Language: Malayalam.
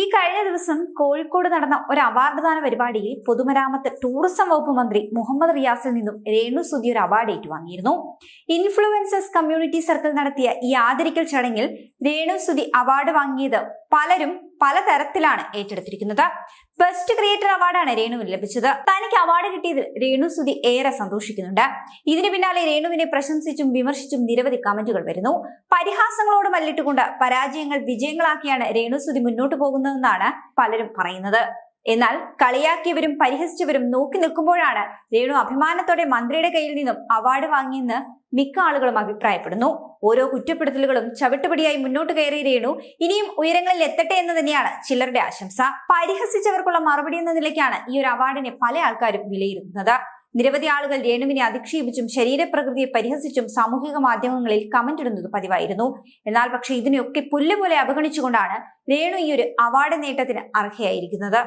ഈ കഴിഞ്ഞ ദിവസം കോഴിക്കോട് നടന്ന ഒരു അവാർഡ് ദാന പരിപാടിയിൽ പൊതുമരാമത്ത് ടൂറിസം വകുപ്പ് മന്ത്രി മുഹമ്മദ് റിയാസിൽ നിന്നും രേണു സുധി ഒരു അവാർഡ് ഏറ്റുവാങ്ങിയിരുന്നു. ഇൻഫ്ലുവൻസേഴ്സ് കമ്മ്യൂണിറ്റി സർക്കിൾ നടത്തിയ ഈ ആദരിക്കൽ ചടങ്ങിൽ രേണു സുധി അവാർഡ് വാങ്ങിയത് പലരും പലതരത്തിലാണ് ഏറ്റെടുത്തിരിക്കുന്നത്. ബെസ്റ്റ് ക്രിയേറ്റർ അവാർഡാണ് രേണുവിന് ലഭിച്ചത്. തനിക്ക് അവാർഡ് കിട്ടിയതിൽ രേണു സുധി ഏറെ സന്തോഷിക്കുന്നുണ്ട്. ഇതിനു പിന്നാലെ രേണുവിനെ പ്രശംസിച്ചും വിമർശിച്ചും നിരവധി കമന്റുകൾ വരുന്നു. പരിഹാസങ്ങളോട് മല്ലിട്ടുകൊണ്ട് പരാജയങ്ങൾ വിജയങ്ങളാക്കിയാണ് രേണു സുധി മുന്നോട്ട് പോകുന്നതെന്നാണ് പലരും പറയുന്നത്. എന്നാൽ കളിയാക്കിയവരും പരിഹസിച്ചവരും നോക്കി നിൽക്കുമ്പോഴാണ് രേണു അഭിമാനത്തോടെ മന്ത്രിയുടെ കയ്യിൽ നിന്നും അവാർഡ് വാങ്ങിയെന്ന് മിക്ക ആളുകളും അഭിപ്രായപ്പെടുന്നു. ഓരോ കുറ്റപ്പെടുത്തലുകളും ചവിട്ടുപടിയായി മുന്നോട്ട് കയറിയ രേണു ഇനിയും ഉയരങ്ങളിൽ എത്തട്ടെ എന്ന് തന്നെയാണ് ചിലരുടെ ആശംസ. പരിഹസിച്ചവർക്കുള്ള മറുപടി എന്ന നിലയ്ക്കാണ് ഈ ഒരു അവാർഡിനെ പല ആൾക്കാരും വിലയിരുത്തുന്നത്. നിരവധി ആളുകൾ രേണുവിനെ അധിക്ഷേപിച്ചും ശരീരപ്രകൃതിയെ പരിഹസിച്ചും സാമൂഹിക മാധ്യമങ്ങളിൽ കമന്റ് ഇടുന്നത് പതിവായിരുന്നു. എന്നാൽ പക്ഷേ ഇതിനെയൊക്കെ പുല്ലുപോലെ അവഗണിച്ചുകൊണ്ടാണ് രേണു ഈ ഒരു അവാർഡ് നേട്ടത്തിന് അർഹയായിരിക്കുന്നത്.